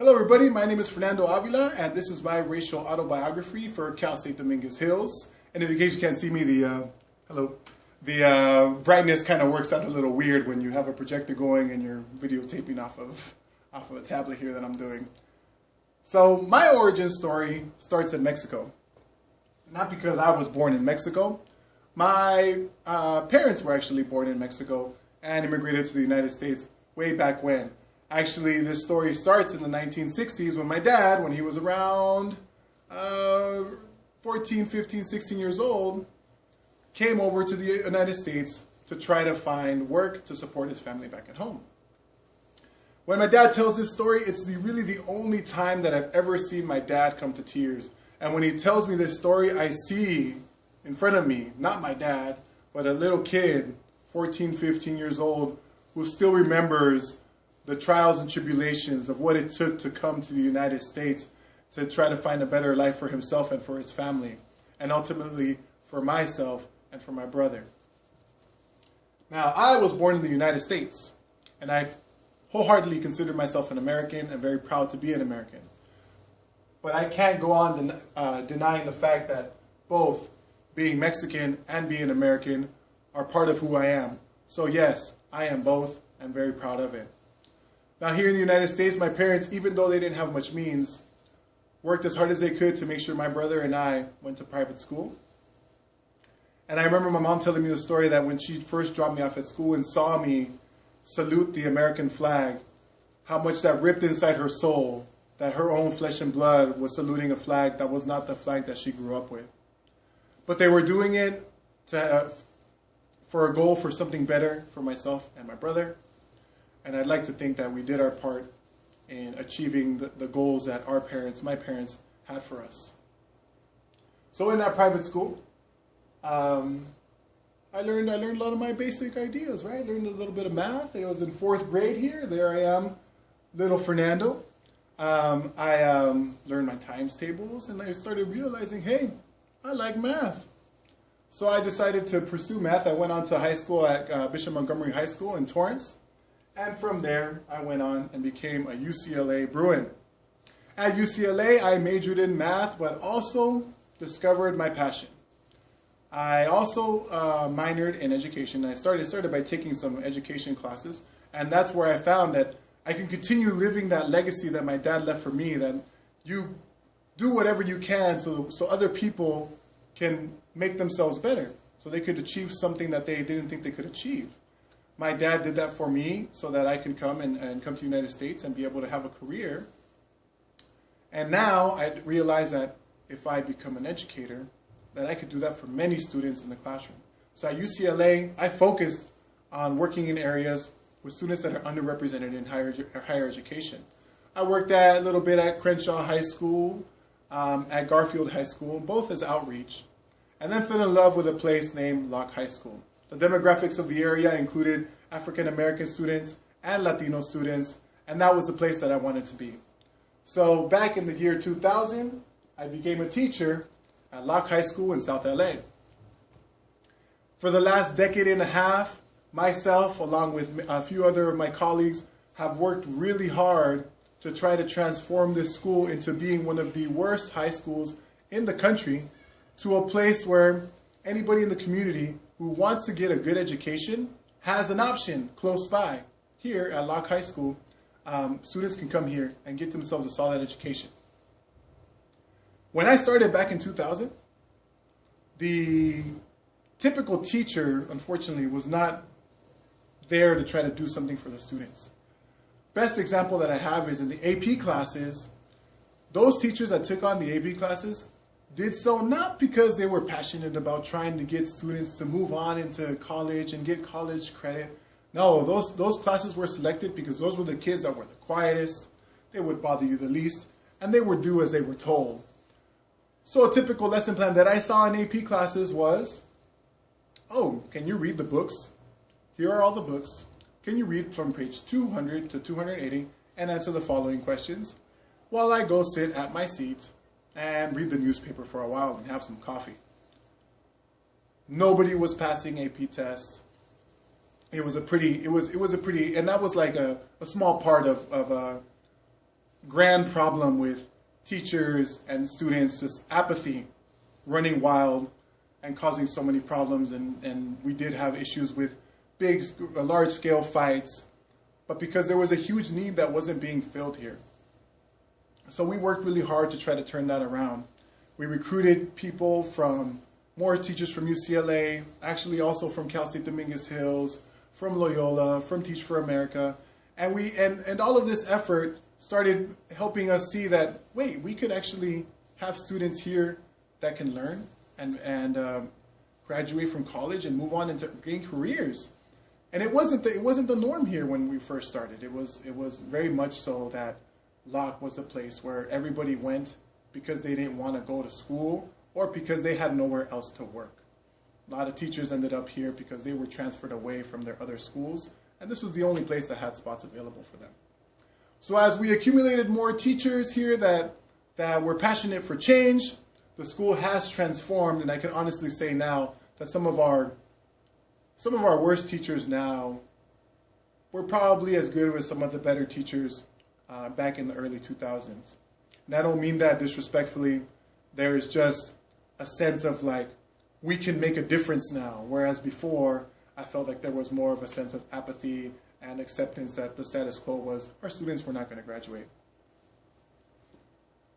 Hello everybody, my name is Fernando Avila and this is my racial autobiography for Cal State Dominguez Hills. And in case you can't see me, the brightness kind of works out a little weird when you have a projector going and you're videotaping off of a tablet here that I'm doing. So my origin story starts in Mexico. Not because I was born in Mexico. My parents were actually born in Mexico and immigrated to the United States way back when. Actually, this story starts in the 1960s when my dad, when he was around 14, 15, 16 years old, came over to the United States to try to find work to support his family back at home. When my dad tells this story, it's really the only time that I've ever seen my dad come to tears. And when he tells me this story, I see in front of me, not my dad, but a little kid, 14, 15 years old, who still remembers the trials and tribulations of what it took to come to the United States to try to find a better life for himself and for his family, and ultimately for myself and for my brother. Now, I was born in the United States, and I wholeheartedly consider myself an American and very proud to be an American. But I can't go on denying the fact that both being Mexican and being American are part of who I am. So yes, I am both and very proud of it. Now here in the United States, my parents, even though they didn't have much means, worked as hard as they could to make sure my brother and I went to private school. And I remember my mom telling me the story that when she first dropped me off at school and saw me salute the American flag, how much that ripped inside her soul, that her own flesh and blood was saluting a flag that was not the flag that she grew up with. But they were doing it for a goal for something better for myself and my brother. And I'd like to think that we did our part in achieving the goals that my parents had for us. So in that private school, I learned a lot of my basic ideas, right? I learned a little bit of math. I was in 4th grade here. There I am, little Fernando. I learned my times tables and I started realizing, hey, I like math. So I decided to pursue math. I went on to high school at Bishop Montgomery High School in Torrance. And from there, I went on and became a UCLA Bruin. At UCLA, I majored in math, but also discovered my passion. I also minored in education. I started by taking some education classes, and that's where I found that I can continue living that legacy that my dad left for me, that you do whatever you can so other people can make themselves better, so they could achieve something that they didn't think they could achieve. My dad did that for me so that I can come and come to the United States and be able to have a career. And now I realize that if I become an educator, that I could do that for many students in the classroom. So at UCLA, I focused on working in areas with students that are underrepresented in higher education. I worked a little bit at Crenshaw High School, at Garfield High School, both as outreach, and then fell in love with a place named Locke High School. The demographics of the area included African American students and Latino students, and that was the place that I wanted to be. So back in the year 2000, I became a teacher at Locke High School in South LA. For the last decade and a half, myself, along with a few other of my colleagues, have worked really hard to try to transform this school into being one of the worst high schools in the country, to a place where anybody in the community who wants to get a good education has an option close by. Here at Locke High School, students can come here and get themselves a solid education. When I started back in 2000, the typical teacher, unfortunately, was not there to try to do something for the students. Best example that I have is in the AP classes. Those teachers that took on the AP classes did so not because they were passionate about trying to get students to move on into college and get college credit. No, those classes were selected because those were the kids that were the quietest, they would bother you the least, and they would do as they were told. So a typical lesson plan that I saw in AP classes was, oh, can you read the books? Here are all the books. Can you read from page 200 to 280 and answer the following questions while I go sit at my seat and read the newspaper for a while and have some coffee. Nobody was passing AP tests. It was a pretty, and that was like a small part of grand problem with teachers and students, just apathy running wild and causing so many problems. And we did have issues with large-scale fights, but because there was a huge need that wasn't being filled here. So we worked really hard to try to turn that around. We recruited people more teachers from UCLA, actually also from Cal State Dominguez Hills, from Loyola, from Teach for America. And all of this effort started helping us see that, wait, we could actually have students here that can learn and graduate from college and move on into gain careers. And it wasn't the norm here when we first started. It was very much so that Locke was the place where everybody went because they didn't want to go to school or because they had nowhere else to work. A lot of teachers ended up here because they were transferred away from their other schools, and this was the only place that had spots available for them. So as we accumulated more teachers here that were passionate for change, the school has transformed, and I can honestly say now that some of our worst teachers now were probably as good as some of the better teachers back in the early 2000s. And I don't mean that disrespectfully. There is just a sense of like, we can make a difference now, whereas before I felt like there was more of a sense of apathy and acceptance that the status quo was our students were not going to graduate.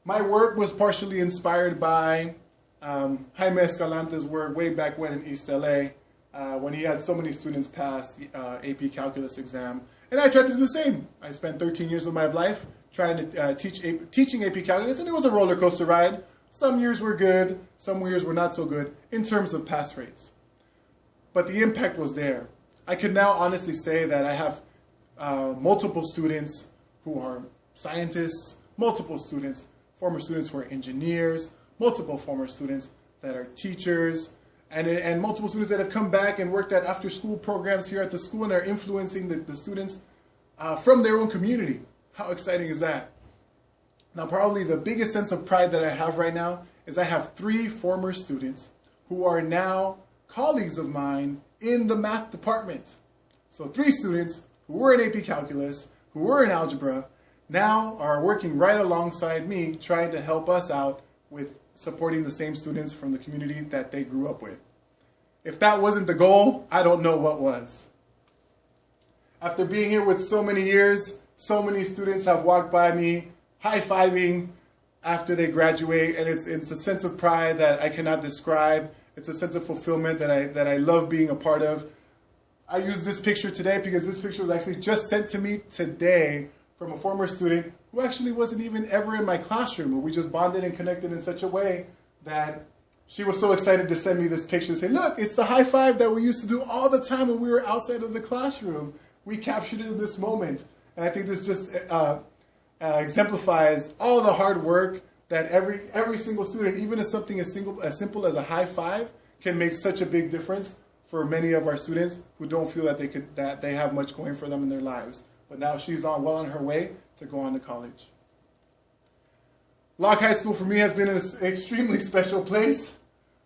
My work was partially inspired by Jaime Escalante's work way back when in East LA, when he had so many students pass the AP Calculus exam. And I tried to do the same. I spent 13 years of my life trying to teaching AP Calculus, and it was a roller coaster ride. Some years were good, some years were not so good in terms of pass rates. But the impact was there. I can now honestly say that I have multiple students who are scientists, multiple students, former students who are engineers, multiple former students that are teachers, and multiple students that have come back and worked at after-school programs here at the school and are influencing the students from their own community. How exciting is that? Now, probably the biggest sense of pride that I have right now is I have 3 former students who are now colleagues of mine in the math department. So 3 students who were in AP Calculus, who were in algebra, now are working right alongside me, trying to help us out with supporting the same students from the community that they grew up with. If that wasn't the goal, I don't know what was. After being here with so many years, so many students have walked by me, high-fiving after they graduate, and it's a sense of pride that I cannot describe. It's a sense of fulfillment that I love being a part of. I use this picture today because this picture was actually just sent to me today from a former student who actually wasn't even ever in my classroom, but we just bonded and connected in such a way that she was so excited to send me this picture and say, look, it's the high five that we used to do all the time when we were outside of the classroom. We captured it in this moment. And I think this just exemplifies all the hard work that every single student, even if something as simple as a high five, can make such a big difference for many of our students who don't feel that they have much going for them in their lives. But now she's well on her way to go on to college. Locke High School for me has been an extremely special place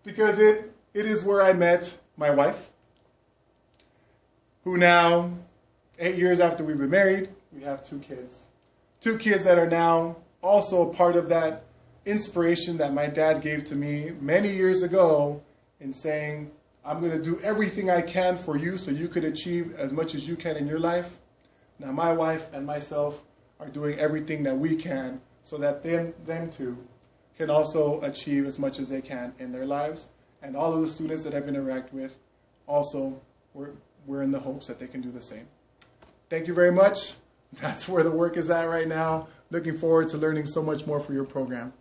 because it is where I met my wife, who now, 8 years after we've been married, we have 2 kids. 2 kids that are now also part of that inspiration that my dad gave to me many years ago in saying, I'm going to do everything I can for you so you could achieve as much as you can in your life. Now my wife and myself are doing everything that we can so that them too can also achieve as much as they can in their lives. And all of the students that I've interacted with also, we're in the hopes that they can do the same. Thank you very much. That's where the work is at right now. Looking forward to learning so much more for your program.